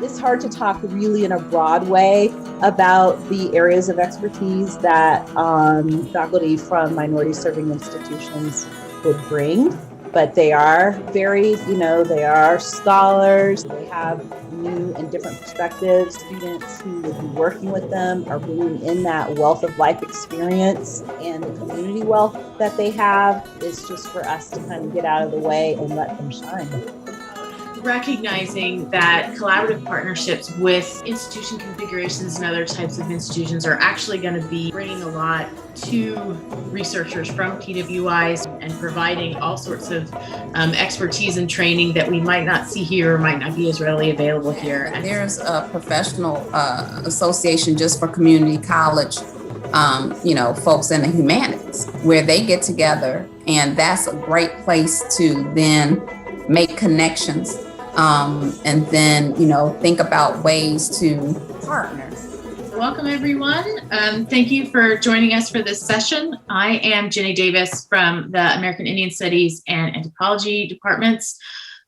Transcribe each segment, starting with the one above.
it's hard to talk really in a broad way about the areas of expertise that faculty from minority serving institutions would bring. But they are very, they are scholars. They have new and different perspectives. Students who would be working with them are bringing in that wealth of life experience, and the community wealth that they have is just for us to kind of get out of the way and let them shine. Recognizing that collaborative partnerships with institution configurations and other types of institutions are actually going to be bringing a lot to researchers from PWIs and providing all sorts of expertise and training that we might not see here or might not be as readily available here. And there's a professional association just for community college, folks in the humanities, where they get together, and that's a great place to then make connections. And then, think about ways to partner. Welcome, everyone. Thank you for joining us for this session. I am Jenny Davis from the American Indian Studies and Anthropology departments.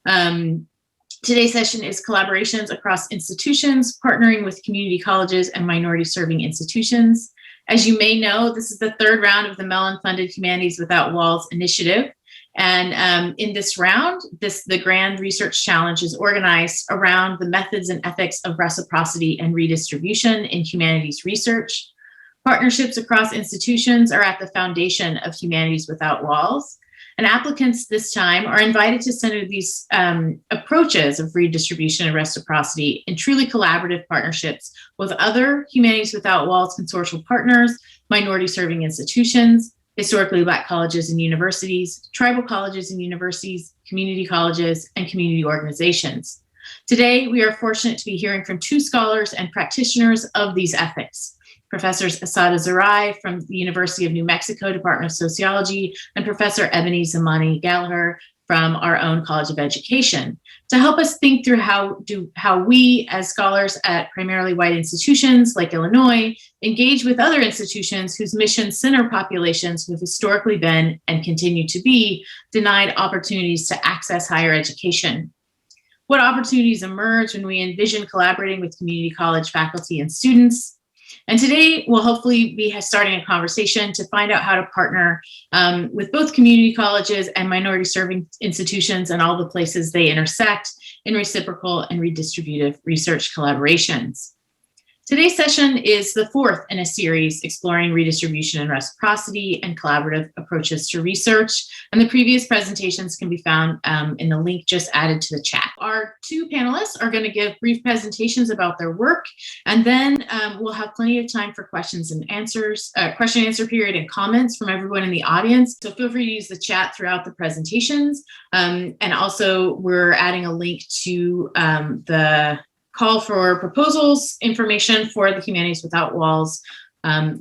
Today's session is collaborations across institutions, partnering with community colleges and minority serving institutions. As you may know, this is the third round of the Mellon-funded Humanities Without Walls initiative. And in this round, the Grand Research Challenge is organized around the methods and ethics of reciprocity and redistribution in humanities research. Partnerships across institutions are at the foundation of Humanities Without Walls. And applicants this time are invited to center these approaches of redistribution and reciprocity in truly collaborative partnerships with other Humanities Without Walls consortial partners, minority serving institutions, historically Black colleges and universities, tribal colleges and universities, community colleges, and community organizations. Today, we are fortunate to be hearing from two scholars and practitioners of these ethics, Professors Assata Zerai from the University of New Mexico Department of Sociology and Professor Eboni Zamani-Gallaher from our own College of Education, to help us think through how we as scholars at primarily white institutions like Illinois engage with other institutions whose missions center populations who have historically been and continue to be denied opportunities to access higher education. What opportunities emerge when we envision collaborating with community college faculty and students? And today we'll hopefully be starting a conversation to find out how to partner with both community colleges and minority serving institutions and all the places they intersect in reciprocal and redistributive research collaborations. Today's session is the fourth in a series exploring redistribution and reciprocity and collaborative approaches to research. And the previous presentations can be found in the link just added to the chat. Our two panelists are going to give brief presentations about their work, and then we'll have plenty of time for questions and answers, question and answer period and comments from everyone in the audience. So feel free to use the chat throughout the presentations. And also we're adding a link to the call for proposals information for the Humanities Without Walls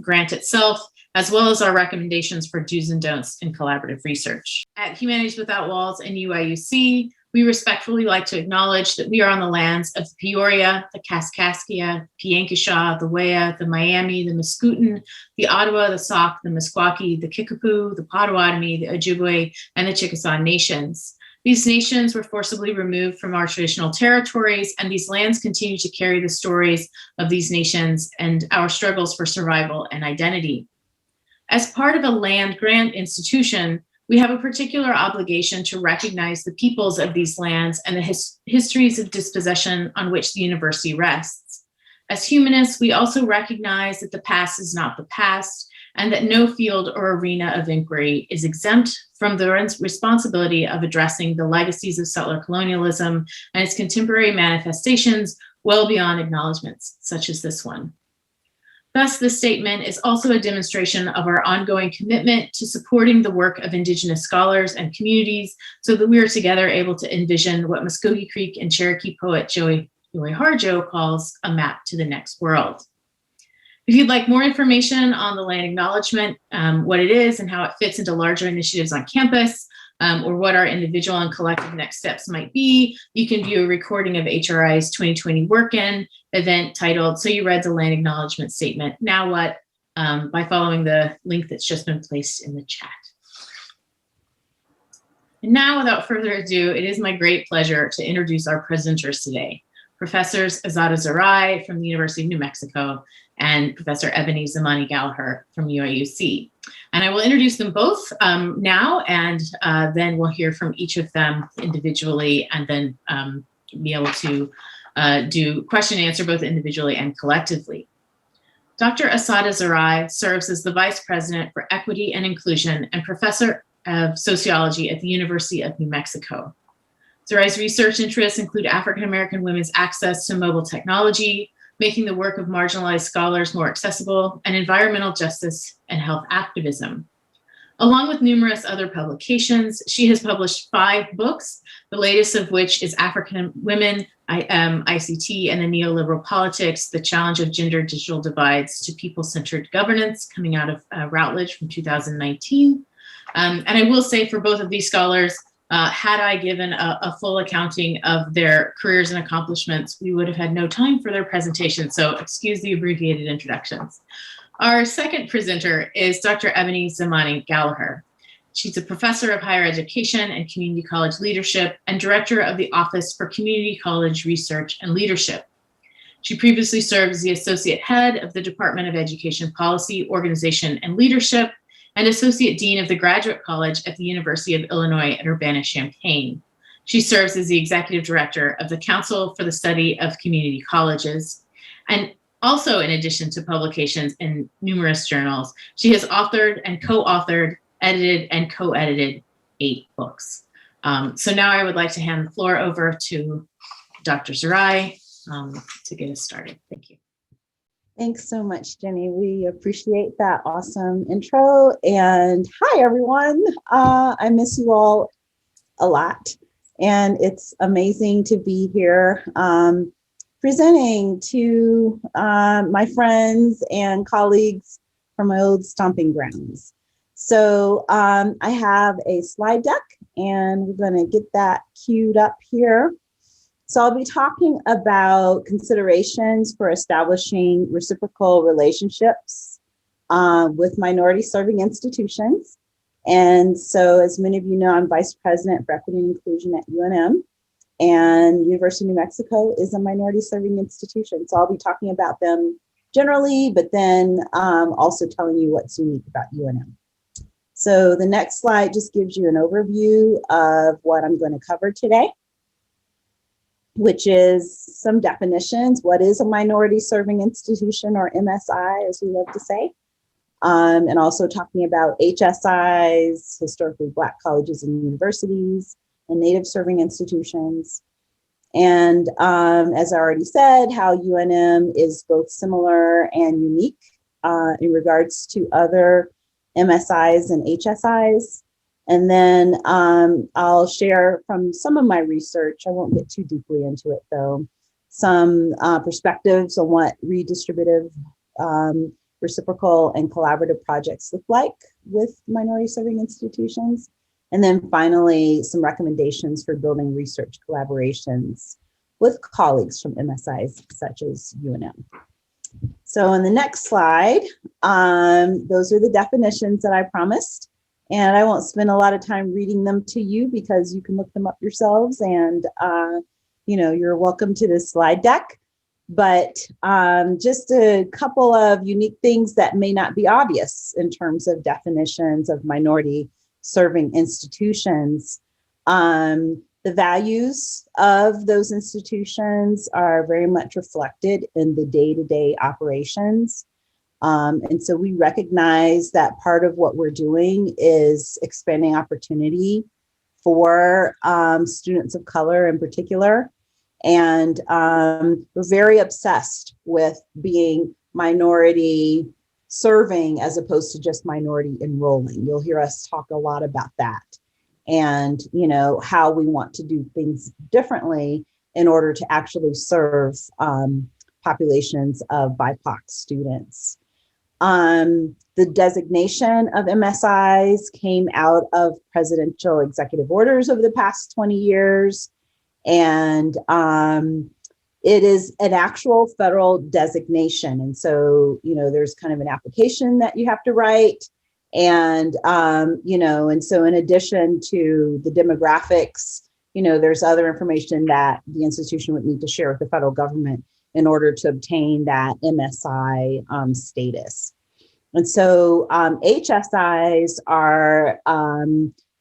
grant itself, as well as our recommendations for do's and don'ts in collaborative research. At Humanities Without Walls and UIUC, we respectfully like to acknowledge that we are on the lands of the Peoria, the Kaskaskia, Piankashaw, the Wea, the Miami, the Mascoutin, the Ottawa, the Sauk, the Meskwaki, the Kickapoo, the Potawatomi, the Ojibwe, and the Chickasaw nations. These nations were forcibly removed from our traditional territories, and these lands continue to carry the stories of these nations and our struggles for survival and identity. As part of a land grant institution, we have a particular obligation to recognize the peoples of these lands and the histories of dispossession on which the university rests. As humanists, we also recognize that the past is not the past, and that no field or arena of inquiry is exempt from the responsibility of addressing the legacies of settler colonialism and its contemporary manifestations well beyond acknowledgments such as this one. Thus, this statement is also a demonstration of our ongoing commitment to supporting the work of Indigenous scholars and communities so that we are together able to envision what Muskogee Creek and Cherokee poet Joey Harjo calls a map to the next world. If you'd like more information on the land acknowledgement, what it is and how it fits into larger initiatives on campus, or what our individual and collective next steps might be, you can view a recording of HRI's 2020 Work-In event titled So You Read the Land Acknowledgement Statement, Now What? By following the link that's just been placed in the chat. And now, without further ado, it is my great pleasure to introduce our presenters today. Professors Assata Zerai from the University of New Mexico and Professor Eboni Zamani-Gallaher from UIUC. And I will introduce them both now, and then we'll hear from each of them individually, and then be able to do question and answer both individually and collectively. Dr. Assata Zerai serves as the Vice President for Equity and Inclusion and Professor of Sociology at the University of New Mexico. Zerai's research interests include African American women's access to mobile technology, making the work of marginalized scholars more accessible, and environmental justice and health activism. Along with numerous other publications, she has published 5 books, the latest of which is African Women, ICT, and the Neoliberal Politics, The Challenge of Gender Digital Divides to People-Centered Governance, coming out of Routledge from 2019. And I will say for both of these scholars, had I given a full accounting of their careers and accomplishments, we would have had no time for their presentation, so excuse the abbreviated introductions. Our second presenter is Dr. Eboni Zamani-Gallaher. She's a professor of higher education and community college leadership and director of the Office for Community College Research and Leadership. She previously served as the associate head of the Department of Education Policy, Organization, and Leadership, and associate dean of the Graduate College at the University of Illinois at Urbana-Champaign. She serves as the executive director of the Council for the Study of Community Colleges. And also, in addition to publications in numerous journals, she has authored and co-authored, edited and co-edited 8 books. So now I would like to hand the floor over to Dr. Zerai to get us started. Thank you. Thanks so much, Jenny. We appreciate that awesome intro. And hi, everyone. I miss you all a lot. And it's amazing to be here presenting to my friends and colleagues from my old stomping grounds. So I have a slide deck, and we're going to get that queued up here. So I'll be talking about considerations for establishing reciprocal relationships with minority serving institutions. And so, as many of you know, I'm Vice President for Equity and Inclusion at UNM, and University of New Mexico is a minority serving institution. So I'll be talking about them generally, but then also telling you what's unique about UNM. So the next slide just gives you an overview of what I'm going to cover today, which is some definitions. What is a minority serving institution, or MSI, as we love to say? And also talking about HSIs, historically Black colleges and universities, and Native serving institutions. And as I already said, how UNM is both similar and unique in regards to other MSIs and HSIs. And then I'll share from some of my research, I won't get too deeply into it though, some perspectives on what redistributive, reciprocal, and collaborative projects look like with minority serving institutions. And then finally, some recommendations for building research collaborations with colleagues from MSIs such as UNM. So in the next slide, those are the definitions that I promised. And I won't spend a lot of time reading them to you because you can look them up yourselves, and you're welcome to this slide deck. But just a couple of unique things that may not be obvious in terms of definitions of minority serving institutions. The values of those institutions are very much reflected in the day-to-day operations. And so we recognize that part of what we're doing is expanding opportunity for students of color in particular. And we're very obsessed with being minority serving as opposed to just minority enrolling. You'll hear us talk a lot about that, and how we want to do things differently in order to actually serve populations of BIPOC students. The designation of MSIs came out of presidential executive orders over the past 20 years. And it is an actual federal designation. And so, there's kind of an application that you have to write. And, and so in addition to the demographics, there's other information that the institution would need to share with the federal government in order to obtain that MSI status. And so HSIs are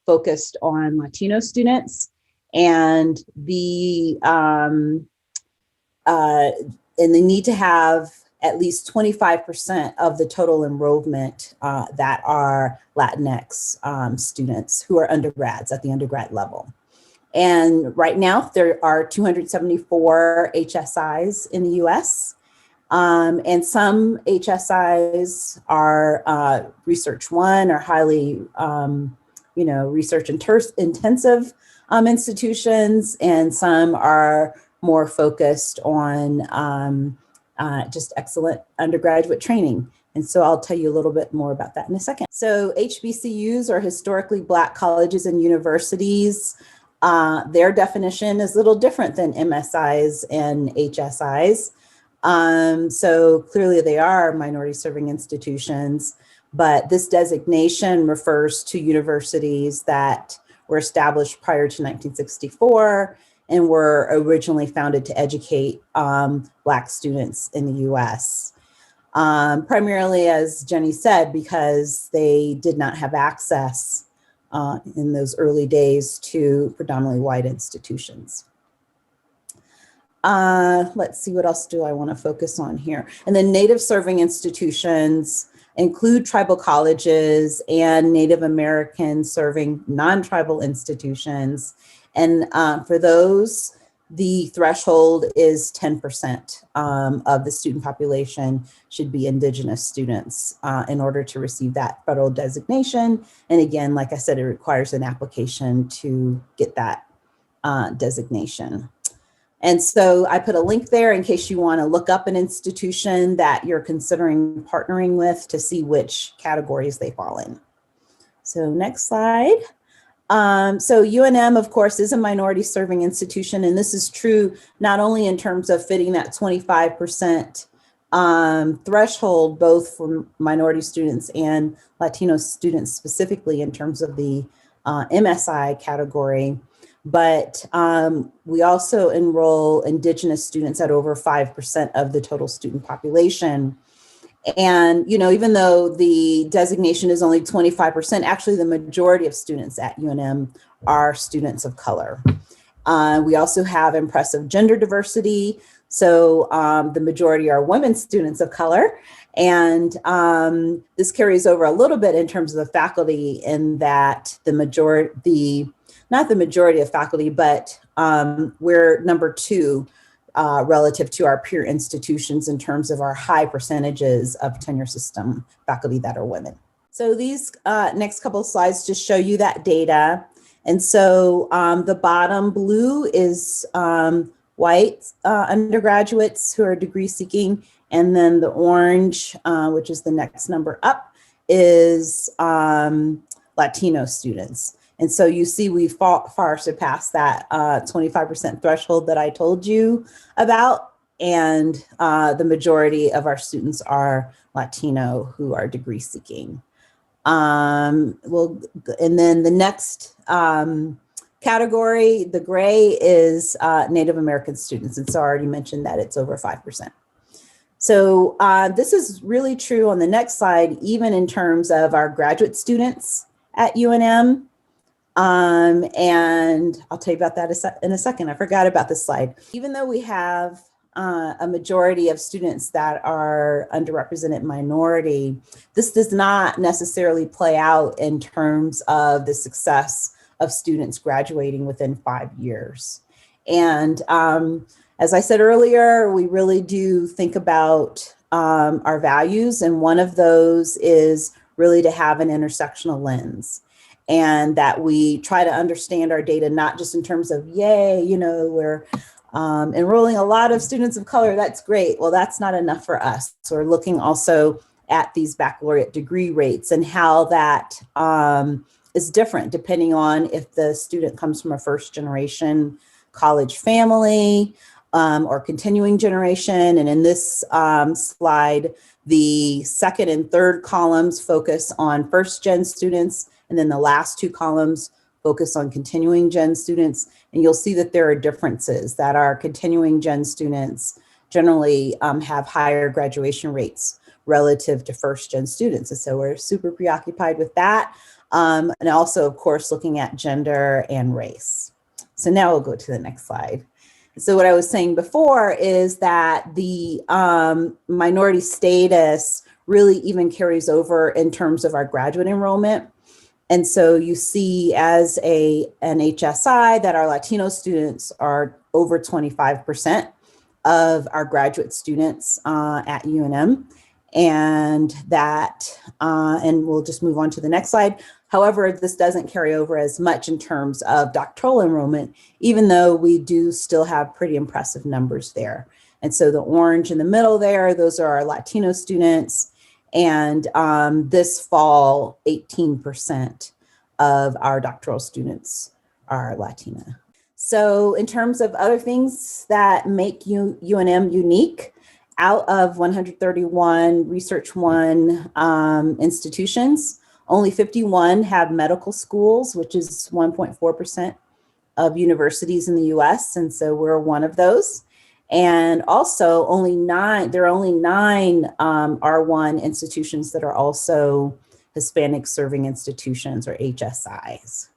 focused on Latino students, and they need to have at least 25% of the total enrollment that are Latinx students who are undergrads at the undergrad level. And right now there are 274 HSIs in the US. And some HSIs are research one or highly, research intensive institutions, and some are more focused on just excellent undergraduate training. And so I'll tell you a little bit more about that in a second. So HBCUs are historically Black colleges and universities. Their definition is a little different than MSIs and HSIs. So clearly they are minority serving institutions, but this designation refers to universities that were established prior to 1964 and were originally founded to educate Black students in the US. Primarily, as Jenny said, because they did not have access in those early days to predominantly white institutions. Let's see, what else do I want to focus on here? And then Native serving institutions include tribal colleges and Native American serving non-tribal institutions. And for those, the threshold is 10% of the student population should be Indigenous students in order to receive that federal designation. And again, like I said, it requires an application to get that designation. And so I put a link there in case you want to look up an institution that you're considering partnering with to see which categories they fall in. So next slide. So UNM, of course, is a minority serving institution, and this is true not only in terms of fitting that 25% threshold, both for minority students and Latino students specifically in terms of the MSI category, but we also enroll Indigenous students at over 5% of the total student population. And, even though the designation is only 25%, actually the majority of students at UNM are students of color. We also have impressive gender diversity. So the majority are women students of color. And this carries over a little bit in terms of the faculty, in that not the majority of faculty, but we're number 2 relative to our peer institutions in terms of our high percentages of tenure system faculty that are women. So these next couple of slides just show you that data. And so the bottom blue is white undergraduates who are degree seeking. And then the orange, which is the next number up, is Latino students. And so you see we far surpassed that 25% threshold that I told you about. And the majority of our students are Latino who are degree seeking. And then the next category, the gray, is Native American students. And so I already mentioned that it's over 5%. So this is really true on the next slide, even in terms of our graduate students at UNM. And I'll tell you about that in a second. I forgot about this slide. Even though we have a majority of students that are underrepresented minority, this does not necessarily play out in terms of the success of students graduating within 5 years. And as I said earlier, we really do think about our values, and one of those is really to have an intersectional lens. And that we try to understand our data, not just in terms of, yay, we're enrolling a lot of students of color, that's great. Well, that's not enough for us. So we're looking also at these baccalaureate degree rates and how that is different depending on if the student comes from a first generation college family or continuing generation. And in this slide, the second and third columns focus on first gen students, and then the last 2 columns focus on continuing gen students. And you'll see that there are differences, that our continuing gen students generally have higher graduation rates relative to first gen students. And so we're super preoccupied with that. And also, of course, looking at gender and race. So now we'll go to the next slide. So what I was saying before is that the minority status really even carries over in terms of our graduate enrollment. And so you see as an HSI that our Latino students are over 25% of our graduate students at UNM. And that, and we'll just move on to the next slide. However, this doesn't carry over as much in terms of doctoral enrollment, even though we do still have pretty impressive numbers there. And so the orange in the middle there, those are our Latino students. And this fall, 18% of our doctoral students are Latina. So in terms of other things that make UNM unique, out of 131 Research One institutions, only 51 have medical schools, which is 1.4% of universities in the US. And so we're one of those. And also there are only nine R1 institutions that are also Hispanic serving institutions, or HSIs.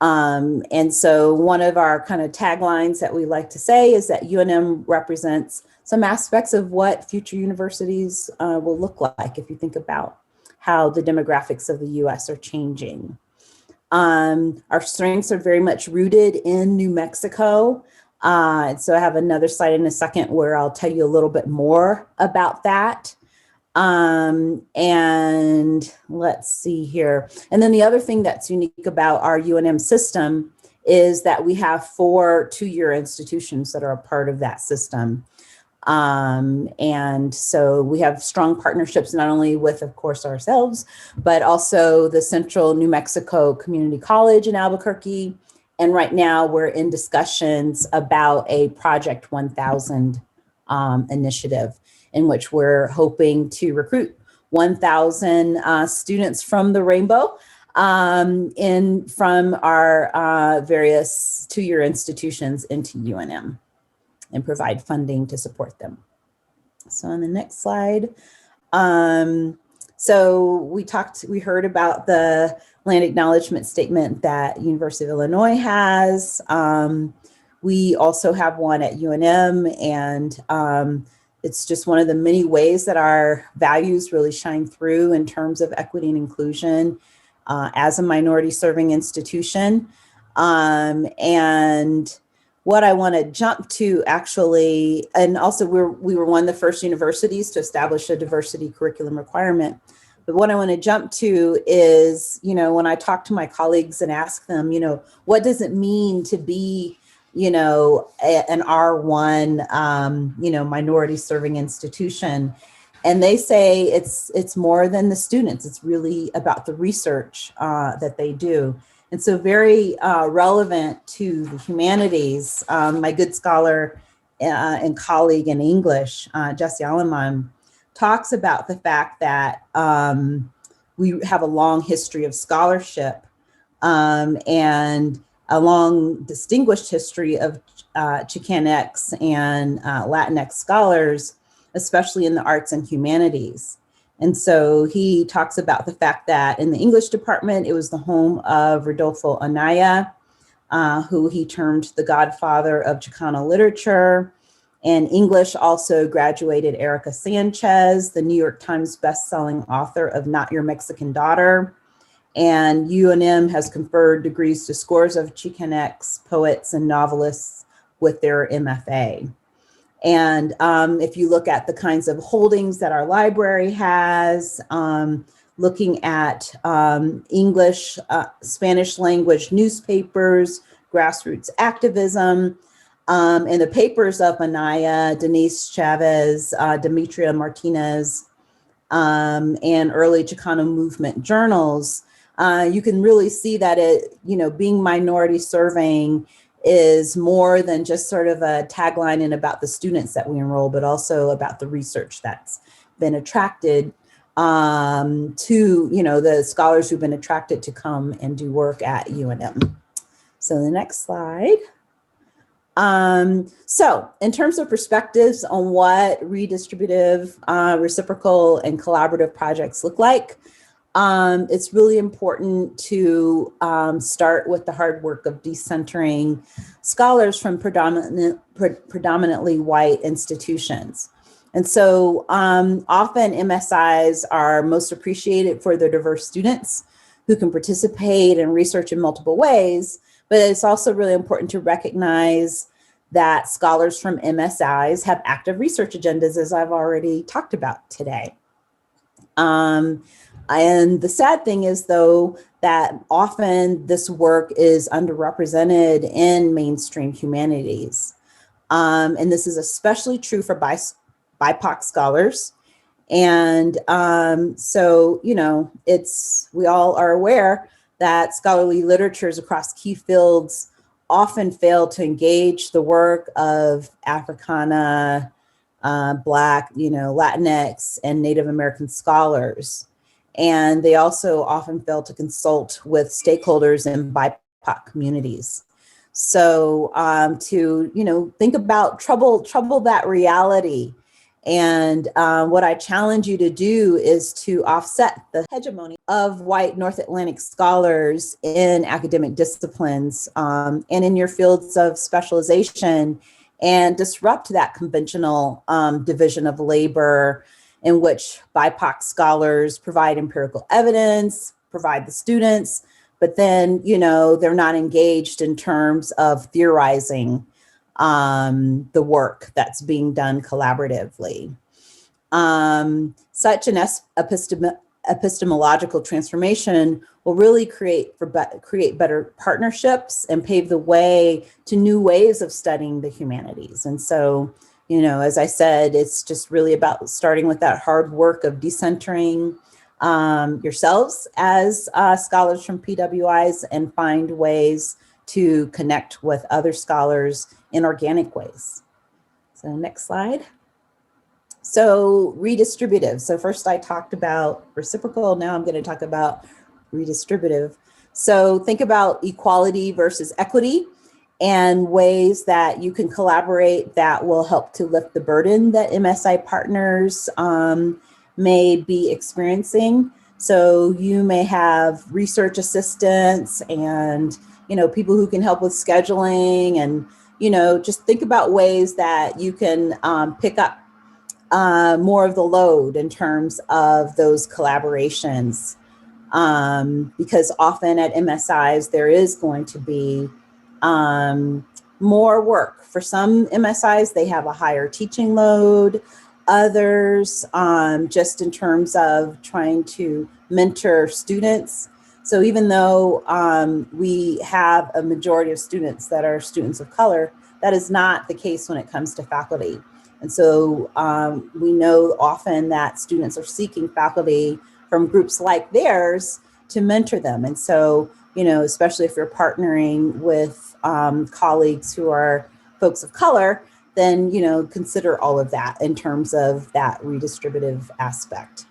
And so one of our kind of taglines that we like to say is that UNM represents some aspects of what future universities will look like if you think about how the demographics of the US are changing. Our strengths are very much rooted in New Mexico. So I have another slide in a second where I'll tell you a little bit more about that. And let's see here. And then the other thing that's unique about our UNM system is that we have 4 two-year institutions that are a part of that system. And so we have strong partnerships, not only with, of course, ourselves, but also the Central New Mexico Community College in Albuquerque. And right now we're in discussions about a Project 1000 initiative in which we're hoping to recruit 1,000 students from the Rainbow from our various two-year institutions into UNM and provide funding to support them. So on the next slide. So we heard about the land acknowledgement statement that University of Illinois has. We also have one at UNM, and it's just one of the many ways that our values really shine through in terms of equity and inclusion as a minority serving institution. And what I want to jump to actually, and also we were one of the first universities to establish a diversity curriculum requirement. But what I want to jump to is, when I talk to my colleagues and ask them, what does it mean to be, an R1, minority serving institution? And they say it's more than the students. It's really about the research that they do. And so very relevant to the humanities, my good scholar and colleague in English, Jesse Alleman, talks about the fact that we have a long history of scholarship and a long distinguished history of Chicanx and Latinx scholars, especially in the arts and humanities. And so he talks about the fact that in the English department, it was the home of Rodolfo Anaya, who he termed the godfather of Chicano literature. And English also graduated Erica Sanchez, the New York Times bestselling author of Not Your Mexican Daughter. And UNM has conferred degrees to scores of Chicanx poets and novelists with their MFA. And if you look at the kinds of holdings that our library has, looking at English, Spanish language newspapers, grassroots activism, and the papers of Anaya, Denise Chavez, Demetria Martinez, and early Chicano movement journals, you can really see that being minority serving is more than just sort of a tagline and about the students that we enroll, but also about the research that's been attracted to, the scholars who've been attracted to come and do work at UNM. So the next slide. So in terms of perspectives on what redistributive, reciprocal, and collaborative projects look like, it's really important to start with the hard work of decentering scholars from predominantly white institutions. And so often MSIs are most appreciated for their diverse students who can participate in research in multiple ways, but it's also really important to recognize that scholars from MSIs have active research agendas, as I've already talked about today. And the sad thing is, though, that often this work is underrepresented in mainstream humanities. And this is especially true for BIPOC scholars. And so, we all are aware that scholarly literatures across key fields often fail to engage the work of Africana, Black, Latinx, and Native American scholars. And they also often fail to consult with stakeholders in BIPOC communities. So to, think about trouble that reality. And what I challenge you to do is to offset the hegemony of white North Atlantic scholars in academic disciplines and in your fields of specialization, and disrupt that conventional division of labor in which BIPOC scholars provide empirical evidence, provide the students, but then, they're not engaged in terms of theorizing the work that's being done collaboratively. Such an epistemological transformation will really create better partnerships and pave the way to new ways of studying the humanities. And so, as I said, it's just really about starting with that hard work of decentering yourselves as scholars from PWIs, and find ways to connect with other scholars in organic ways. So next slide. So redistributive. So first I talked about reciprocal. Now I'm going to talk about redistributive. So think about equality versus equity, and ways that you can collaborate that will help to lift the burden that MSI partners may be experiencing. So you may have research assistants and people who can help with scheduling, and just think about ways that you can pick up more of the load in terms of those collaborations, because often at MSIs there is going to be more work. For some MSIs, they have a higher teaching load. Others, just in terms of trying to mentor students. So even though we have a majority of students that are students of color, that is not the case when it comes to faculty. And so we know often that students are seeking faculty from groups like theirs to mentor them. And so, especially if you're partnering with colleagues who are folks of color, then, consider all of that in terms of that redistributive aspect.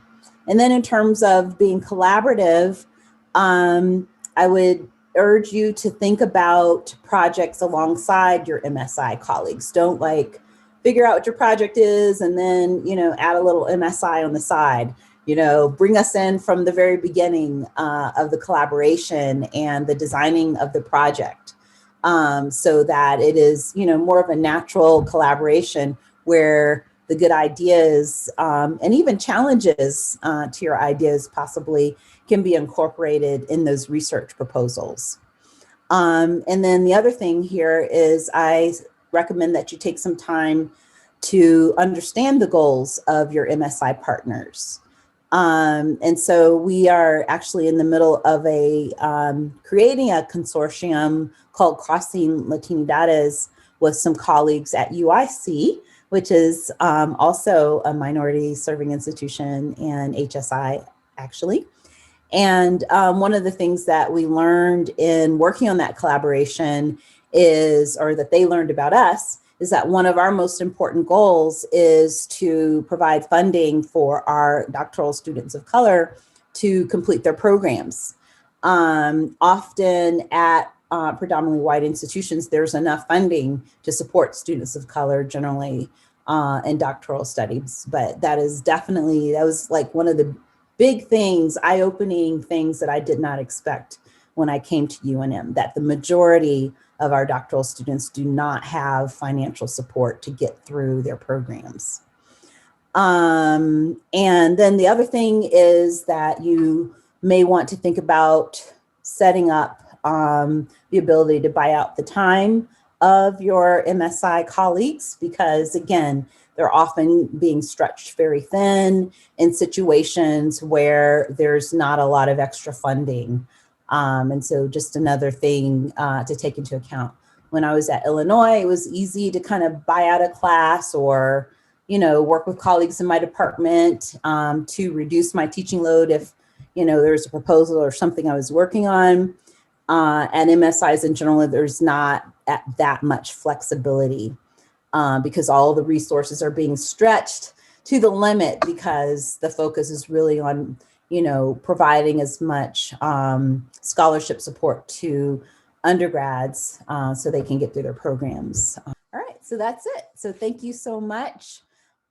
And then in terms of being collaborative, I would urge you to think about projects alongside your MSI colleagues. Don't figure out what your project is and then, add a little MSI on the side. Bring us in from the very beginning of the collaboration and the designing of the project, so that it is, more of a natural collaboration where the good ideas and even challenges to your ideas possibly can be incorporated in those research proposals. And then the other thing here is I recommend that you take some time to understand the goals of your MSI partners. And so we are actually in the middle of creating a consortium called Crossing Latinidades with some colleagues at UIC, which is also a minority serving institution, and HSI actually. And one of the things that we learned in working on that collaboration is, or that they learned about us, is that one of our most important goals is to provide funding for our doctoral students of color to complete their programs. Often at predominantly white institutions, there's enough funding to support students of color generally in doctoral studies. But that was like one of the big things, eye-opening things that I did not expect when I came to UNM, that the majority of our doctoral students do not have financial support to get through their programs. And then the other thing is that you may want to think about setting up the ability to buy out the time of your MSI colleagues, because again, they're often being stretched very thin in situations where there's not a lot of extra funding. And so just another thing to take into account. When I was at Illinois, it was easy to kind of buy out a class or, work with colleagues in my department to reduce my teaching load if, there's a proposal or something I was working on. And MSIs in general, there's not that much flexibility because all the resources are being stretched to the limit because the focus is really on, providing as much scholarship support to undergrads so they can get through their programs. All right, so that's it. So thank you so much.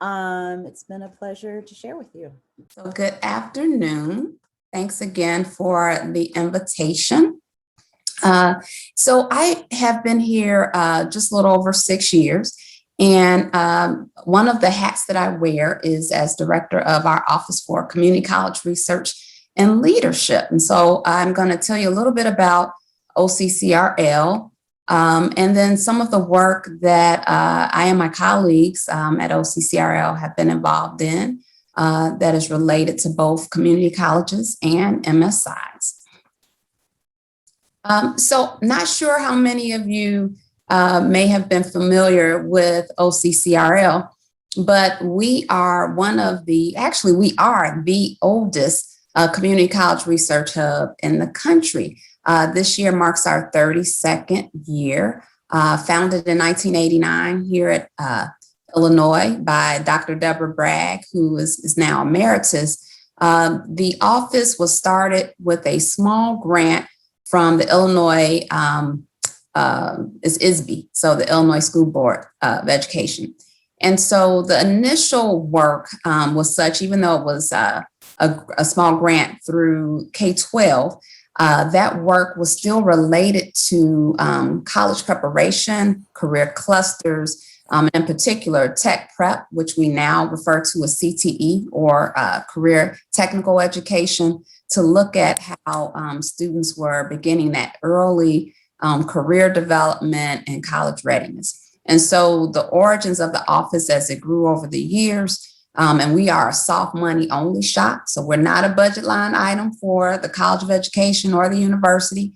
It's been a pleasure to share with you. So good afternoon. Thanks again for the invitation. So I have been here just a little over 6 years. And one of the hats that I wear is as director of our Office for Community College Research and Leadership. And so I'm going to tell you a little bit about OCCRL and then some of the work that I and my colleagues at OCCRL have been involved in that is related to both community colleges and MSIs. So not sure how many of you may have been familiar with OCCRL, but we are we are the oldest community college research hub in the country. This year marks our 32nd year, founded in 1989 here at Illinois by Dr. Deborah Bragg, who is now emeritus. The office was started with a small grant from the Illinois is ISB, so the Illinois School Board of Education. And so the initial work was such, even though it was a small grant through K-12, that work was still related to college preparation, career clusters, in particular tech prep, which we now refer to as CTE or career technical education, to look at how students were beginning that early career development and college readiness. And so the origins of the office as it grew over the years, and we are a soft money only shop. So we're not a budget line item for the College of Education or the university.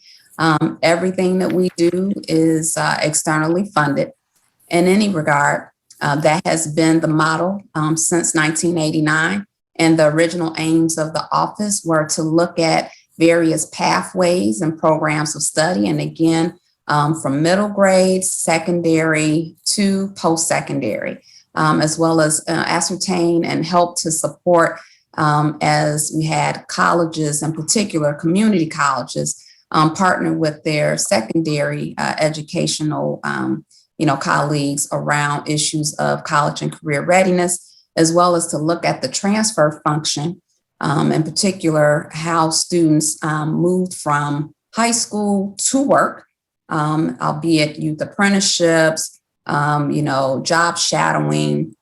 Everything that we do is externally funded. In any regard, that has been the model since 1989. And the original aims of the office were to look at various pathways and programs of study. And again, from middle grade, secondary to post-secondary, as well as ascertain and help to support as we had colleges, in particular community colleges, partner with their secondary educational colleagues around issues of college and career readiness, as well as to look at the transfer function, in particular, how students moved from high school to work, albeit youth apprenticeships, job shadowing,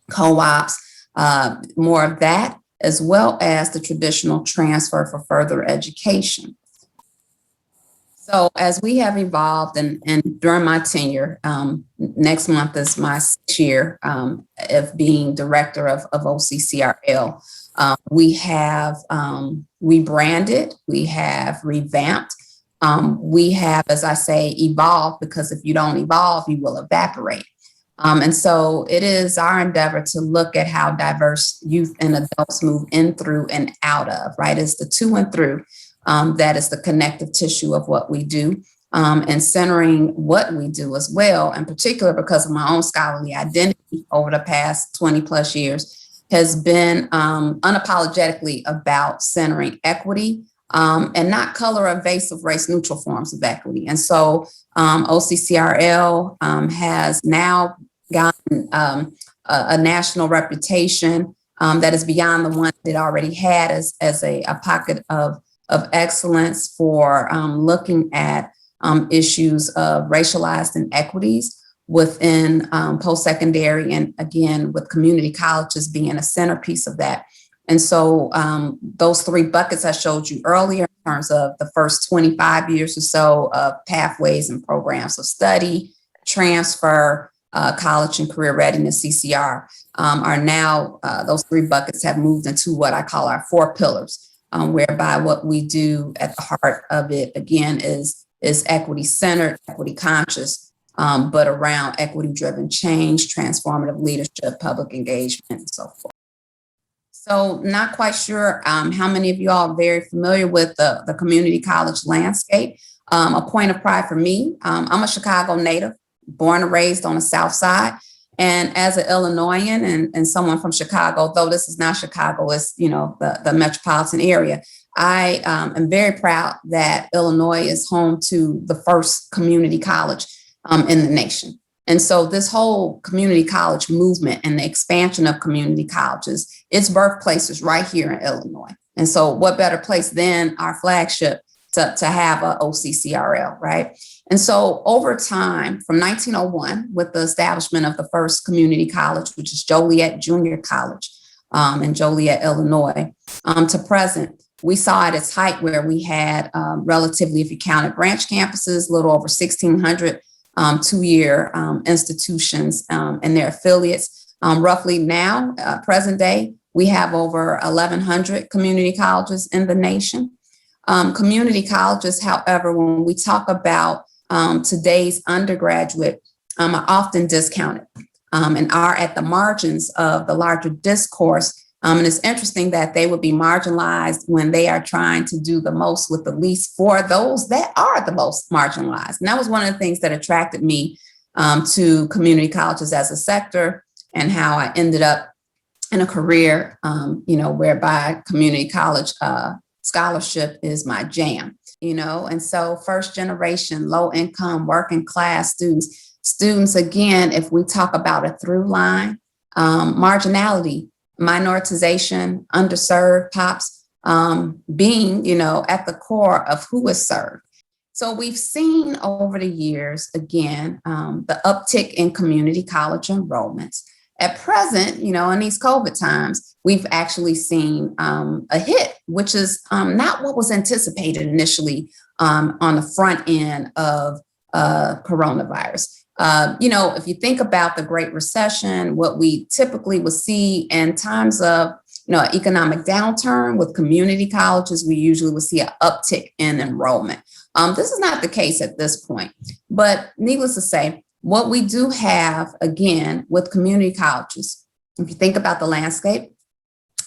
co-ops, more of that, as well as the traditional transfer for further education. So as we have evolved and during my tenure, next month is my 6th year of being director of OCCRL, we have rebranded, we have revamped, we have, as I say, evolved, because if you don't evolve, you will evaporate. And so it is our endeavor to look at how diverse youth and adults move in, through, and out of, right? It's the to and through. That is the connective tissue of what we do. and centering what we do as well, in particular because of my own scholarly identity over the past 20 plus years, has been unapologetically about centering equity and not color evasive race neutral forms of equity. And so OCCRL has now gotten a national reputation that is beyond the one it already had as a pocket of excellence for looking at issues of racialized inequities within post-secondary, and again, with community colleges being a centerpiece of that. And so those three buckets I showed you earlier in terms of the first 25 years or so of pathways and programs of study, transfer, college and career readiness, CCR, are now, those three buckets have moved into what I call our four pillars, whereby what we do at the heart of it, again, is equity-centered, equity-conscious, but around equity-driven change, transformative leadership, public engagement, and so forth. So not quite sure how many of you all are very familiar with the community college landscape. A point of pride for me, I'm a Chicago native, born and raised on the South Side. And as an Illinoisan and someone from Chicago, though this is not Chicago, it's, the metropolitan area, I am very proud that Illinois is home to the first community college in the nation. And so this whole community college movement and the expansion of community colleges, its birthplace is right here in Illinois. And so what better place than our flagship to have a OCCRL, right? And so over time, from 1901, with the establishment of the first community college, which is Joliet Junior College in Joliet, Illinois, to present, we saw at its height where we had relatively, if you counted branch campuses, a little over 1,600 two-year institutions and their affiliates. Roughly now, present day, we have over 1,100 community colleges in the nation. Community colleges, however, when we talk about today's undergraduate, are often discounted and are at the margins of the larger discourse. And it's interesting that they would be marginalized when they are trying to do the most with the least for those that are the most marginalized. And that was one of the things that attracted me to community colleges as a sector, and how I ended up in a career, whereby community college scholarship is my jam, and so first generation, low income, working class students, again, if we talk about a through line, marginality, minoritization, underserved pops, being, at the core of who is served. So we've seen over the years, again, the uptick in community college enrollments. At present, in these COVID times, we've actually seen a hit, which is not what was anticipated initially on the front end of coronavirus. If you think about the Great Recession, what we typically would see in times of, economic downturn with community colleges, we usually would see an uptick in enrollment. This is not the case at this point, but needless to say, what we do have, again, with community colleges, if you think about the landscape,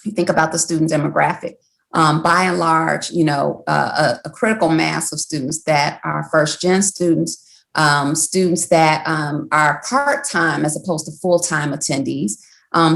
you think about the student demographic, by and large, a critical mass of students that are first gen students, students that are part-time as opposed to full-time attendees,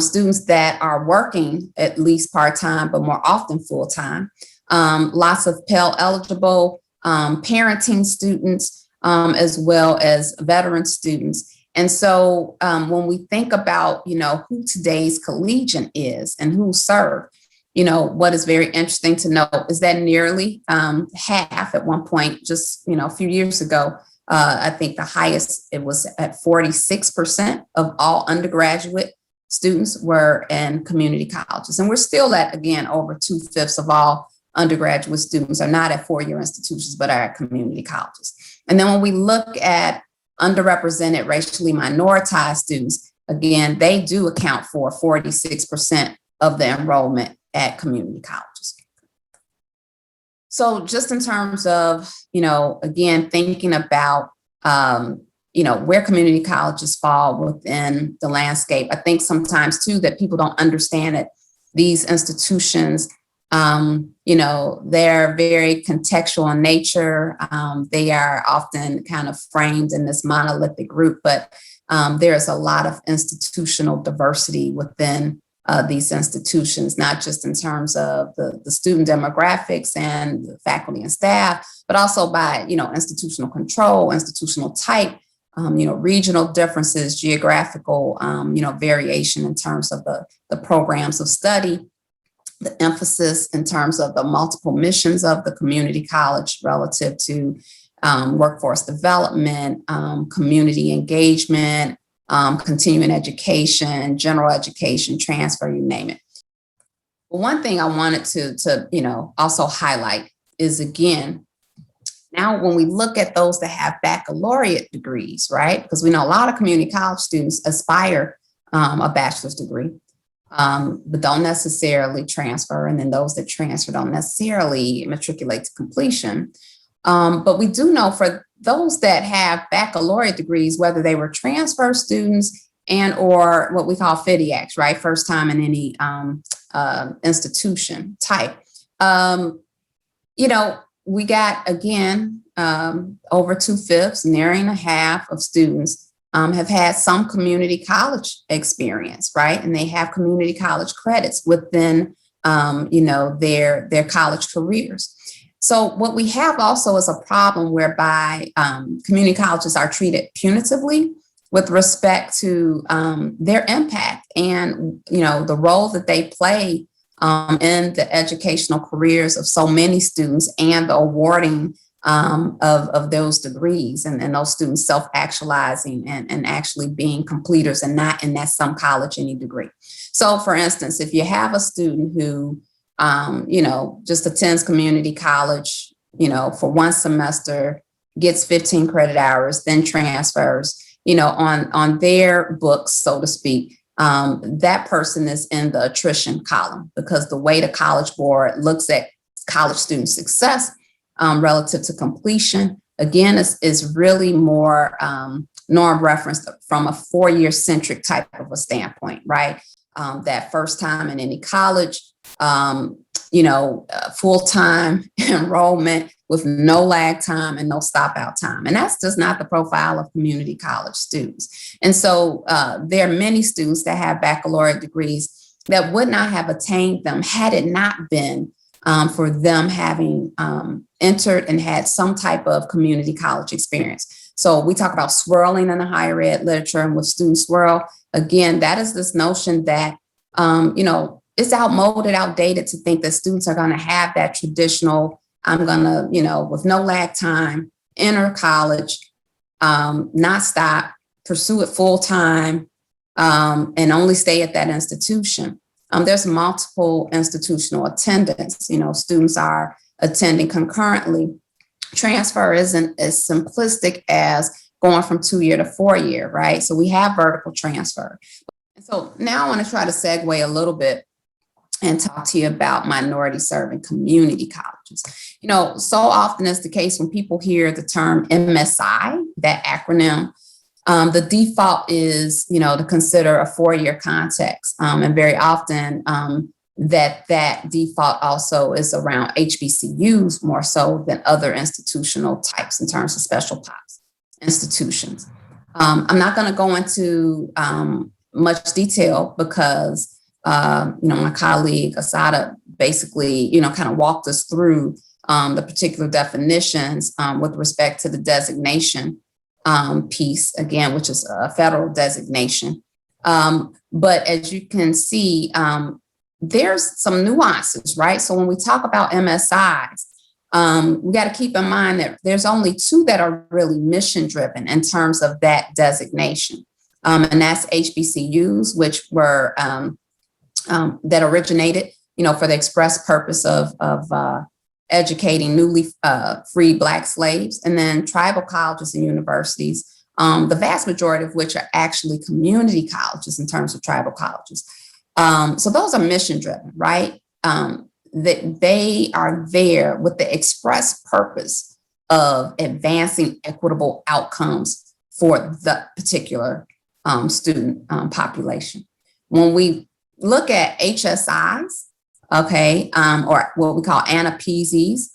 students that are working at least part-time, but more often full-time, lots of Pell eligible parenting students, as well as veteran students. And so when we think about, who today's collegian is and who served, what is very interesting to note is that nearly half at one point, just, a few years ago, I think the highest, it was at 46% of all undergraduate students were in community colleges. And we're still at, again, over 2/5 of all undergraduate students are not at four-year institutions, but are at community colleges. And then when we look at underrepresented, racially minoritized students, again, they do account for 46% of the enrollment at community colleges. So just in terms of, again, thinking about, where community colleges fall within the landscape, I think sometimes too that people don't understand that these institutions They're very contextual in nature. They are often kind of framed in this monolithic group, but there's a lot of institutional diversity within these institutions, not just in terms of the student demographics and the faculty and staff, but also by, institutional control, institutional type, regional differences, geographical, variation in terms of the programs of study, the emphasis in terms of the multiple missions of the community college relative to workforce development, community engagement, continuing education, general education, transfer, you name it. One thing I wanted to also highlight is, again, now when we look at those that have baccalaureate degrees, right? Because we know a lot of community college students aspire a bachelor's degree, but don't necessarily transfer. And then those that transfer don't necessarily matriculate to completion. But we do know for those that have baccalaureate degrees, whether they were transfer students and or what we call FIDIACs, right? First time in any institution type. We got, again, over 2/5, nearing a half of students have had some community college experience, right? And they have community college credits within, their college careers. So what we have also is a problem whereby community colleges are treated punitively with respect to their impact and, the role that they play in the educational careers of so many students and the awarding of those degrees and those students self-actualizing and actually being completers and not in that some college any degree. So for instance, if you have a student who just attends community college, for one semester, gets 15 credit hours, then transfers, on their books, so to speak, that person is in the attrition column because the way the College Board looks at college student success relative to completion, again, is really more norm referenced from a four-year centric type of a standpoint, right? That first time in any college, full-time enrollment with no lag time and no stop out time. And that's just not the profile of community college students. And so there are many students that have baccalaureate degrees that would not have attained them had it not been for them having entered and had some type of community college experience. So we talk about swirling in the higher ed literature and with student swirl. Again, that is this notion that, it's outmoded, outdated to think that students are going to have that traditional, I'm going to, with no lag time, enter college, not stop, pursue it full time, and only stay at that institution. There's multiple institutional attendance. Students are attending concurrently. Transfer isn't as simplistic as going from 2-year to 4-year, right? So we have vertical transfer. So now I want to try to segue a little bit and talk to you about minority serving community colleges. So often is the case when people hear the term MSI, that acronym, the default is, to consider a 4-year context. And very often that default also is around HBCUs more so than other institutional types in terms of special pops institutions. I'm not going to go into much detail because my colleague Assata basically, kind of walked us through the particular definitions with respect to the designation piece, again, which is a federal designation. But as you can see, there's some nuances, right? So when we talk about MSIs, we got to keep in mind that there's only 2 that are really mission driven in terms of that designation. And that's HBCUs, which were that originated, for the express purpose of educating newly freed Black slaves, and then tribal colleges and universities, the vast majority of which are actually community colleges in terms of tribal colleges. So those are mission driven, right? That they are there with the express purpose of advancing equitable outcomes for the particular student population. When we look at HSIs, okay, or what we call anapesies.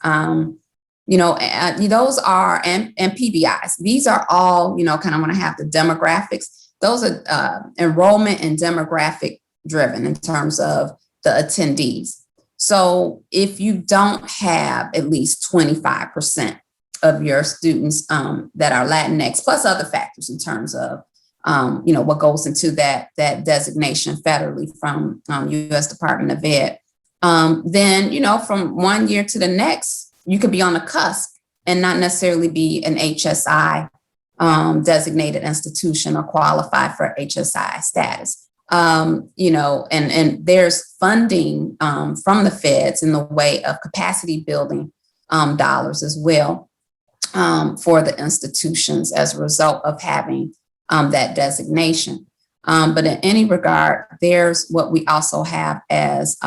Those are, and PBIs. These are all, kind of want to have the demographics. Those are enrollment and demographic driven in terms of the attendees. So if you don't have at least 25% of your students that are Latinx, plus other factors in terms of, what goes into that designation federally from U.S. Department of Ed, then, from one year to the next, you could be on the cusp and not necessarily be an HSI designated institution or qualify for HSI status. And there's funding from the feds in the way of capacity building dollars as well for the institutions as a result of having that designation. But in any regard, there's what we also have as,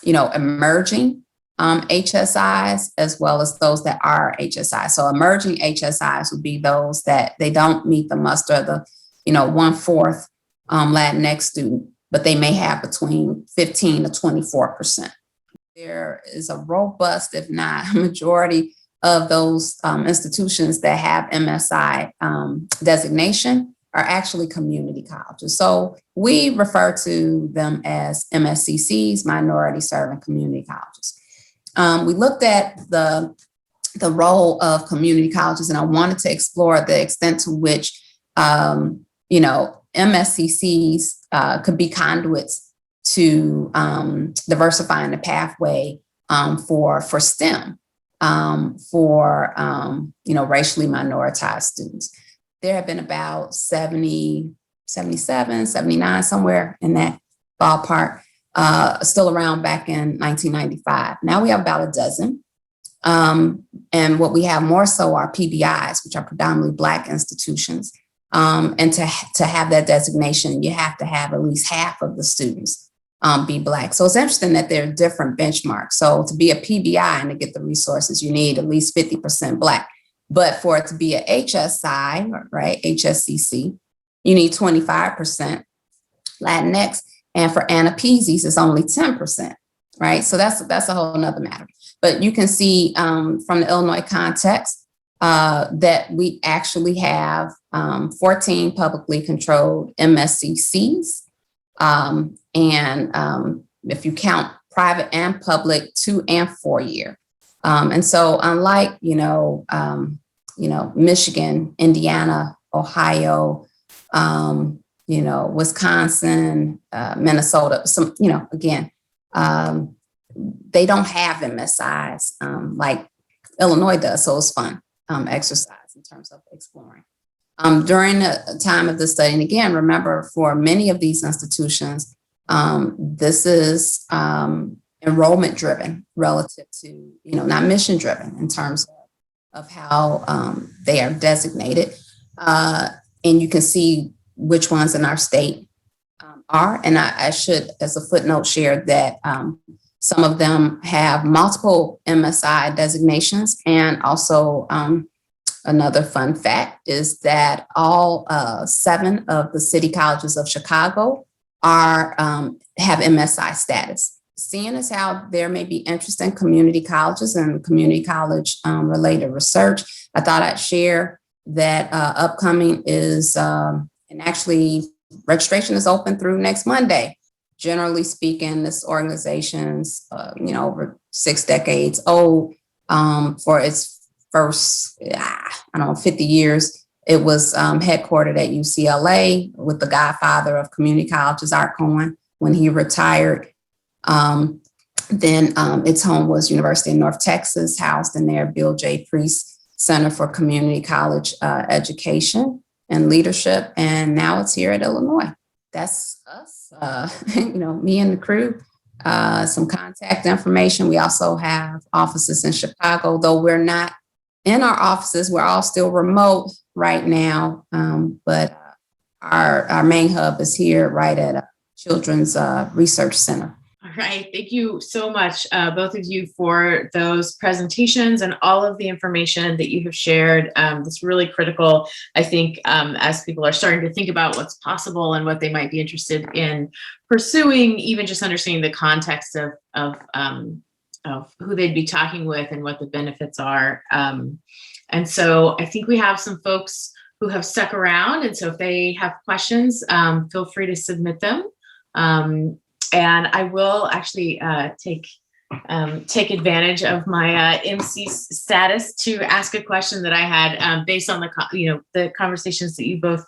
emerging HSIs, as well as those that are HSIs. So emerging HSIs would be those that they don't meet the muster of the, 1/4 Latinx student, but they may have between 15 to 24%. There is a robust, if not majority of those institutions that have MSI designation are actually community colleges. So we refer to them as MSCCs, minority serving community colleges. We looked at the role of community colleges, and I wanted to explore the extent to which, MSCCs could be conduits to diversifying the pathway for STEM, for racially minoritized students. There have been about 70, 77, 79, somewhere in that ballpark. Still around back in 1995. Now we have about a dozen. And what we have more so are PBIs, which are predominantly Black institutions. And to have that designation, you have to have at least half of the students be Black. So it's interesting that there are different benchmarks. So to be a PBI and to get the resources, you need at least 50% Black. But for it to be a HSI, right, HSCC, you need 25% Latinx. And for anapesies, it's only 10%, right? So that's a whole nother matter. But you can see from the Illinois context that we actually have 14 publicly controlled MSCCs. And if you count private and public, 2 and 4 year. And so unlike, Michigan, Indiana, Ohio, Wisconsin, Minnesota, they don't have MSIs like Illinois does. So it's fun exercise in terms of exploring. During the time of the study, and again, remember for many of these institutions, this is enrollment driven relative to, not mission driven in terms of how they are designated. And you can see which ones in our state are. And I should, as a footnote, share that some of them have multiple MSI designations. And also another fun fact is that all 7 of the city colleges of Chicago have MSI status. Seeing as how there may be interest in community colleges and community college related research, I thought I'd share that upcoming is, and actually registration is open through next Monday. Generally speaking, this organization's, over 6 decades old. For its first, 50 years, it was headquartered at UCLA with the godfather of community colleges, Art Cohen, when he retired. Then its home was University of North Texas, housed in their Bill J. Priest Center for Community College Education and Leadership. And now it's here at Illinois. That's us, me and the crew, some contact information. We also have offices in Chicago, though we're not in our offices. We're all still remote right now. But our main hub is here right at Children's Research Center. All right. Thank you so much, both of you, for those presentations and all of the information that you have shared. It's really critical, I think, as people are starting to think about what's possible and what they might be interested in pursuing, even just understanding the context of who they'd be talking with and what the benefits are. And so I think we have some folks who have stuck around. And so if they have questions, feel free to submit them. And I will actually take advantage of my MC status to ask a question that I had based on the conversations that you both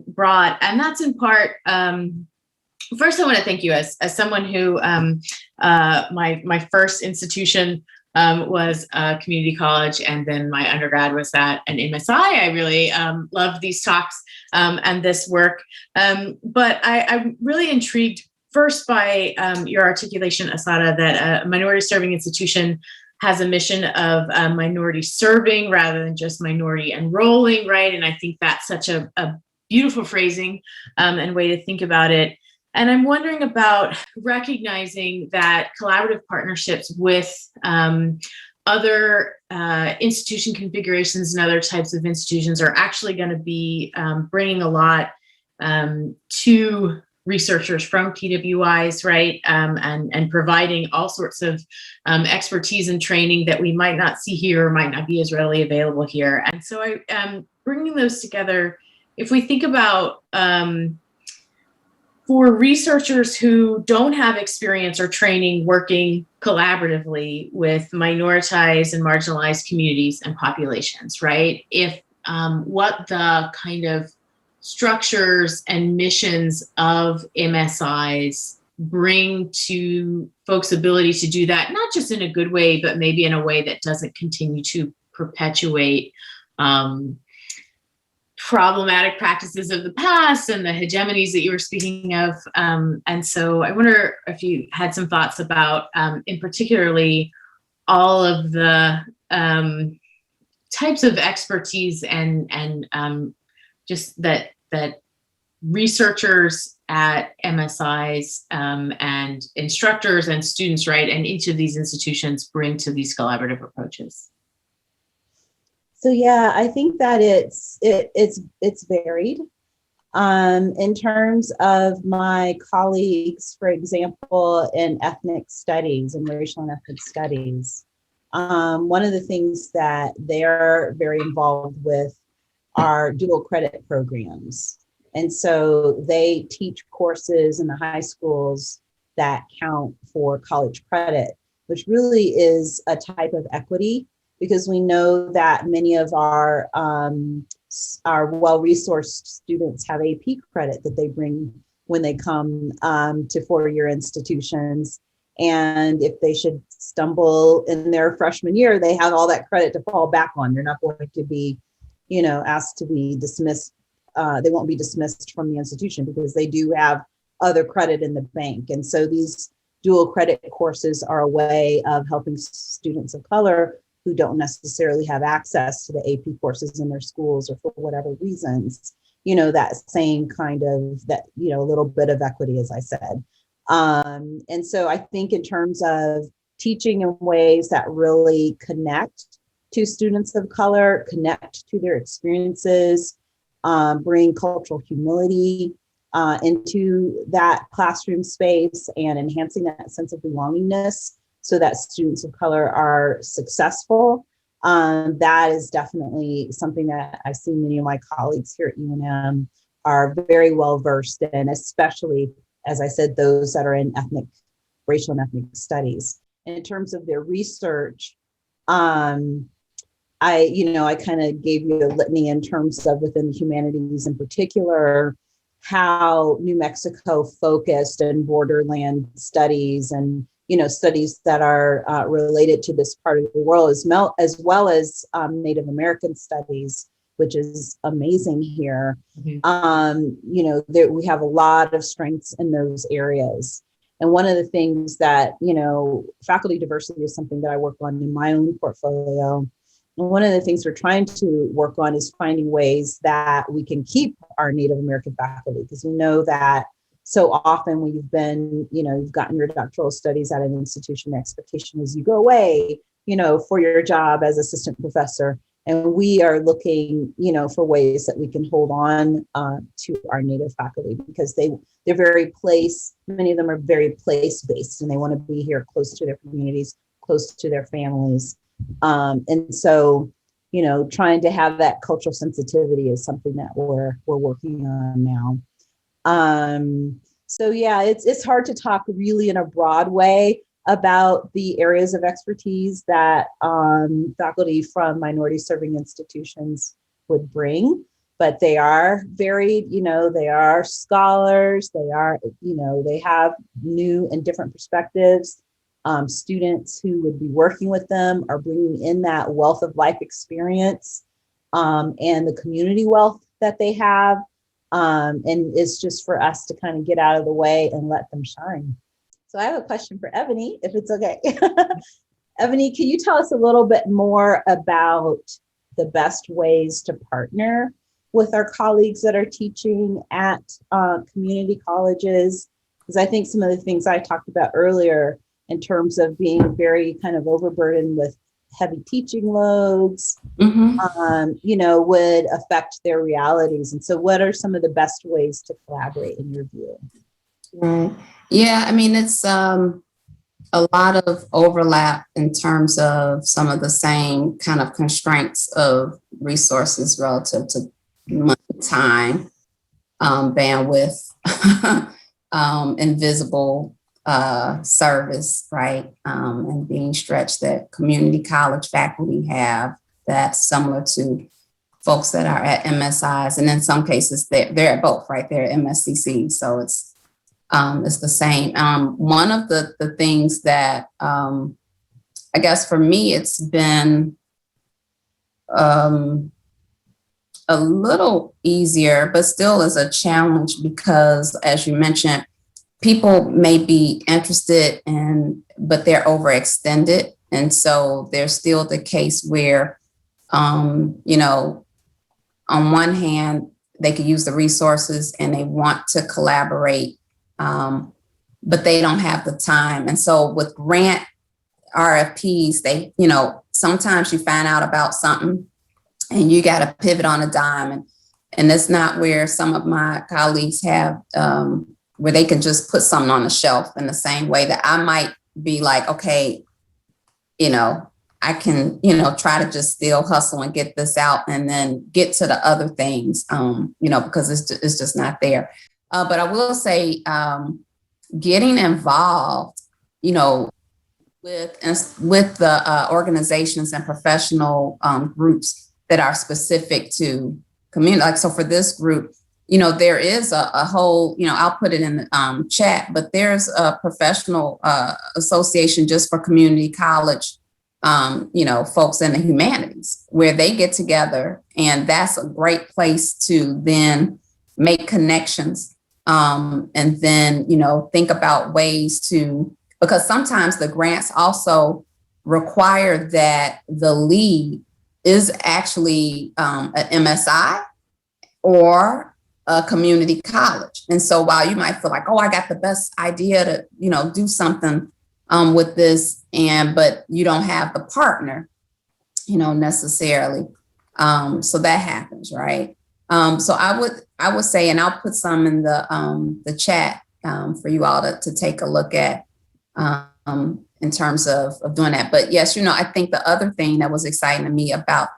brought, and that's in part. First, I want to thank you as someone who my first institution was a community college, and then my undergrad was at an MSI. I really loved these talks and this work, but I'm really intrigued first by your articulation, Assata, that a minority serving institution has a mission of minority serving rather than just minority enrolling, right? And I think that's such a beautiful phrasing and way to think about it. And I'm wondering about recognizing that collaborative partnerships with other institution configurations and other types of institutions are actually going to be bringing a lot to researchers from PWIs, right? And providing all sorts of expertise and training that we might not see here or might not be as readily available here. And so bringing those together, if we think about for researchers who don't have experience or training working collaboratively with minoritized and marginalized communities and populations, right? If what the kind of structures and missions of MSIs bring to folks' ability to do that, not just in a good way, but maybe in a way that doesn't continue to perpetuate problematic practices of the past and the hegemonies that you were speaking of. And so I wonder if you had some thoughts about, in particularly, all of the types of expertise and just that researchers at MSIs and instructors and students, right, and each of these institutions bring to these collaborative approaches. So yeah, I think that it's varied. In terms of my colleagues, for example, in ethnic studies and racial and ethnic studies, one of the things that they're very involved with are dual credit programs. And so they teach courses in the high schools that count for college credit, which really is a type of equity, because we know that many of our well-resourced students have AP credit that they bring when they come to four-year institutions. And if they should stumble in their freshman year, they have all that credit to fall back on. They're not going to be, asked to be dismissed. They won't be dismissed from the institution because they do have other credit in the bank. And so these dual credit courses are a way of helping students of color who don't necessarily have access to the AP courses in their schools or for whatever reasons, that same kind of a little bit of equity, as I said. And so I think in terms of teaching in ways that really connect to students of color, connect to their experiences, bring cultural humility into that classroom space and enhancing that sense of belongingness so that students of color are successful. That is definitely something that I see many of my colleagues here at UNM are very well versed in, especially, as I said, those that are in racial and ethnic studies. And in terms of their research, I kind of gave you a litany in terms of within the humanities in particular, how New Mexico focused in borderland studies and studies that are related to this part of the world, as well as Native American studies, which is amazing here. Mm-hmm. We have a lot of strengths in those areas. And one of the things that, faculty diversity is something that I work on in my own portfolio. And one of the things we're trying to work on is finding ways that we can keep our Native American faculty, because we know that so often when you've been, you've gotten your doctoral studies at an institution, the expectation is you go away, for your job as assistant professor. And we are looking, for ways that we can hold on to our Native faculty, because they're very many of them are very place-based, and they want to be here close to their communities, close to their families. And so, trying to have that cultural sensitivity is something that we're working on now. So yeah, it's hard to talk really in a broad way about the areas of expertise that faculty from minority serving institutions would bring, but they are varied. They are scholars. They are, they have new and different perspectives. Students who would be working with them are bringing in that wealth of life experience and the community wealth that they have. And it's just for us to kind of get out of the way and let them shine. So I have a question for Eboni, if it's okay. Eboni, can you tell us a little bit more about the best ways to partner with our colleagues that are teaching at community colleges? Because I think some of the things I talked about earlier in terms of being very kind of overburdened with heavy teaching loads, would affect their realities. And so what are some of the best ways to collaborate in your view? Right. Yeah, I mean, it's a lot of overlap in terms of some of the same kind of constraints of resources relative to money, time, bandwidth, invisible service, right? And being stretched that community college faculty have that's similar to folks that are at MSIs. And in some cases, they're at both, right? They're at MSCC. So it's the same. One of the things that I guess for me, it's been a little easier, but still is a challenge because, as you mentioned, people may be interested but they're overextended. And so there's still the case where, on one hand, they could use the resources and they want to collaborate, but they don't have the time. And so with grant RFPs, they, sometimes you find out about something and you got to pivot on a dime. And that's not where some of my colleagues have, where they can just put something on the shelf in the same way that I might be like, okay, I can, try to just still hustle and get this out and then get to the other things, because it's just not there. But I will say getting involved, with the organizations and professional groups that are specific to community. Like, so for this group, there is a whole, I'll put it in the chat, but there's a professional association just for community college, folks in the humanities, where they get together, and that's a great place to then make connections, and then, think about ways to, because sometimes the grants also require that the lead is actually an MSI or a community college. And so while you might feel like, oh, I got the best idea to, do something with this, but you don't have the partner, necessarily. So that happens, right? So I would say, and I'll put some in the chat for you all to take a look at in terms of doing that. But yes, I think the other thing that was exciting to me about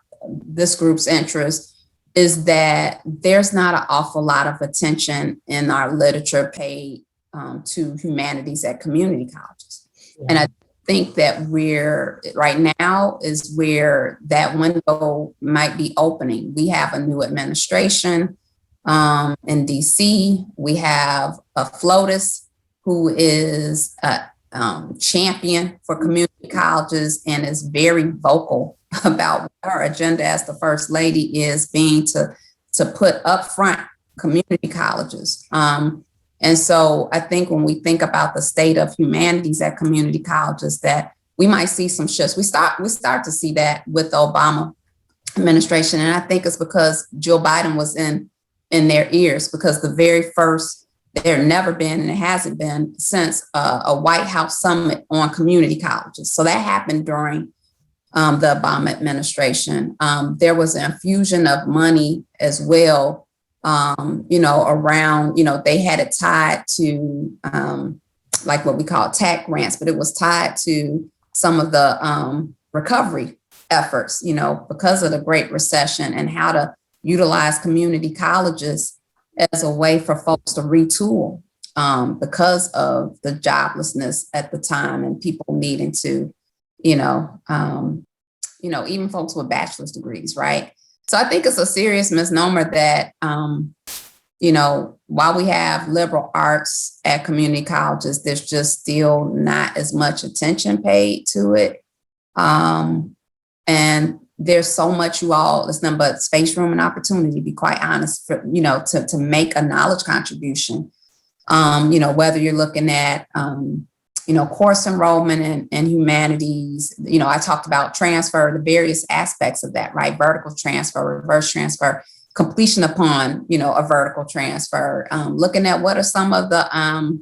this group's interest is that there's not an awful lot of attention in our literature paid to humanities at community colleges. Yeah. And I think that right now is where that window might be opening. We have a new administration in DC. We have a FLOTUS who is a champion for community colleges and is very vocal about what her agenda as the First Lady is being to put upfront community colleges. And so I think when we think about the state of humanities at community colleges, that we might see some shifts. We start to see that with the Obama administration. And I think it's because Joe Biden was in their ears, because the very first there never been, and it hasn't been since a White House summit on community colleges. So that happened during the Obama administration. There was an infusion of money as well, around, they had it tied to like what we call TAC grants, but it was tied to some of the recovery efforts, because of the Great Recession, and how to utilize community colleges as a way for folks to retool because of the joblessness at the time and people needing to, even folks with bachelor's degrees, right? So I think it's a serious misnomer that, while we have liberal arts at community colleges, there's just still not as much attention paid to it. And there's so much it's nothing but space, room, and opportunity, to be quite honest, for, to make a knowledge contribution. Whether you're looking at, course enrollment and humanities, I talked about transfer, the various aspects of that, right? Vertical transfer, reverse transfer, completion upon, a vertical transfer, looking at what are some of the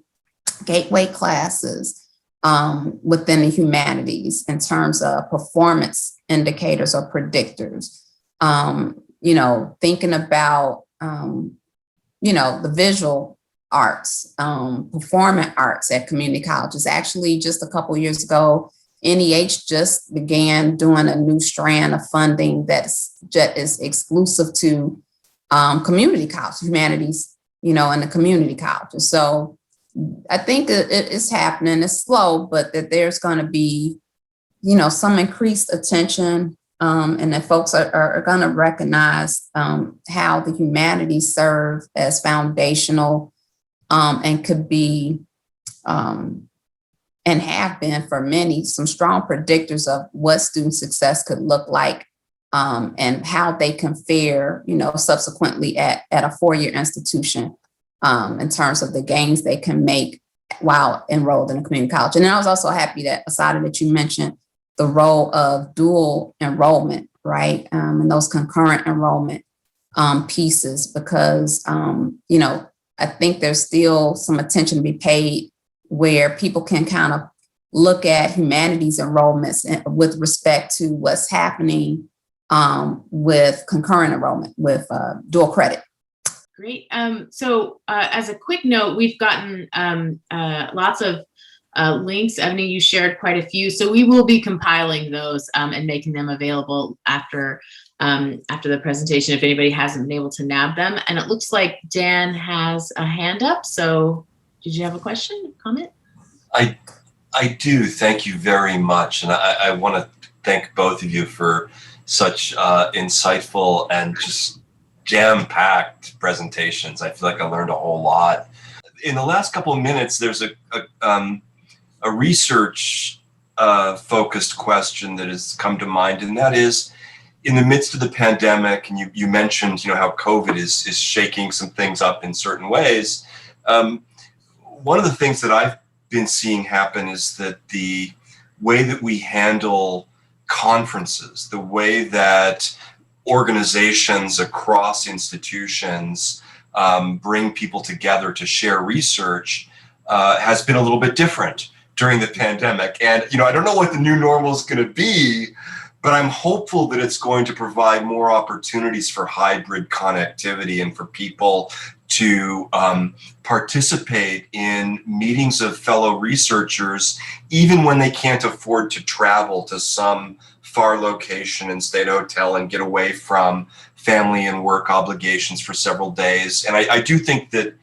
gateway classes within the humanities in terms of performance indicators or predictors, thinking about, the visual arts, performing arts at community colleges. Actually, just a couple years ago, NEH just began doing a new strand of funding that is exclusive to community college humanities, in the community colleges. So I think it's happening. It's slow, but that there's going to be, some increased attention, and that folks are going to recognize how the humanities serve as foundational and could be, and have been for many, some strong predictors of what student success could look like, and how they can fare, subsequently at a four-year institution, in terms of the gains they can make while enrolled in a community college. And then I was also happy that, Assata, that you mentioned the role of dual enrollment, right? And those concurrent enrollment pieces, because, I think there's still some attention to be paid where people can kind of look at humanities enrollments with respect to what's happening with concurrent enrollment, with dual credit. Great. So as a quick note, we've gotten lots of links. Eboni, you shared quite a few. So we will be compiling those and making them available after the presentation, if anybody hasn't been able to nab them. And it looks like Dan has a hand up. So did you have a question, comment? I do. Thank you very much. And I want to thank both of you for such insightful and just jam-packed presentations. I feel like I learned a whole lot. In the last couple of minutes, there's a research focused question that has come to mind, and that is, in the midst of the pandemic, and you mentioned, how COVID is shaking some things up in certain ways. One of the things that I've been seeing happen is that the way that we handle conferences, the way that organizations across institutions bring people together to share research has been a little bit different during the pandemic. And, I don't know what the new normal is going to be, but I'm hopeful that it's going to provide more opportunities for hybrid connectivity and for people to participate in meetings of fellow researchers, even when they can't afford to travel to some far location and stay at a hotel and get away from family and work obligations for several days. And I do think that,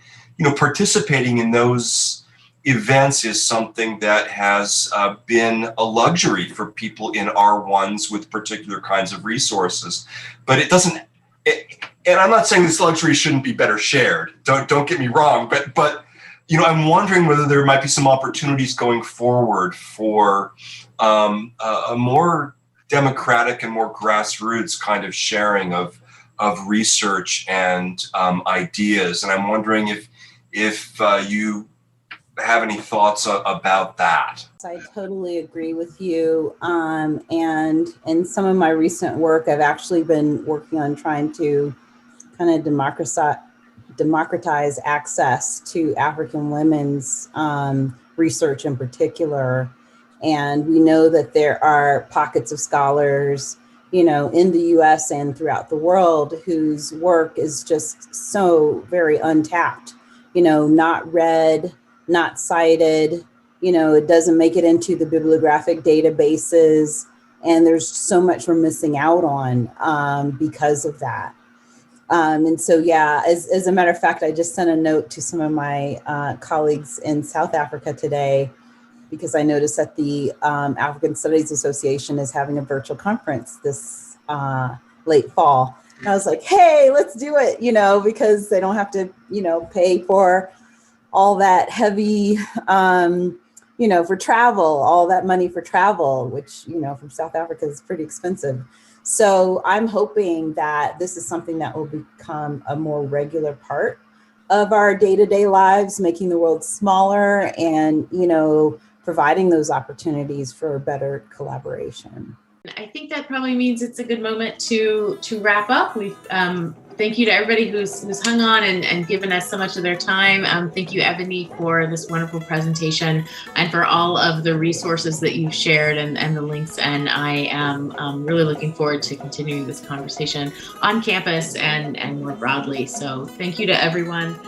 participating in those events is something that has been a luxury for people in R1s with particular kinds of resources. But it doesn't, and I'm not saying this luxury shouldn't be better shared. Don't get me wrong, but I'm wondering whether there might be some opportunities going forward for a more democratic and more grassroots kind of sharing of research and ideas. And I'm wondering if you have any thoughts about that. I totally agree with you. And in some of my recent work, I've actually been working on trying to kind of democratize access to African women's research in particular. And we know that there are pockets of scholars, you know, in the US and throughout the world whose work is just so very untapped, you know, not read, not cited, you know, it doesn't make it into the bibliographic databases. And there's so much we're missing out on because of that. And so, yeah, as a matter of fact, I just sent a note to some of my colleagues in South Africa today, because I noticed that the African Studies Association is having a virtual conference this late fall. And I was like, hey, let's do it, you know, because they don't have to, you know, pay for all that heavy, you know, for travel, all that money for travel, which, you know, from South Africa is pretty expensive. So I'm hoping that this is something that will become a more regular part of our day-to-day lives, making the world smaller and, you know, providing those opportunities for better collaboration. I think that probably means it's a good moment to wrap up. We thank you to everybody who's hung on and given us so much of their time. Thank you, Eboni, for this wonderful presentation and for all of the resources that you've shared and the links. And I am really looking forward to continuing this conversation on campus and more broadly. So thank you to everyone.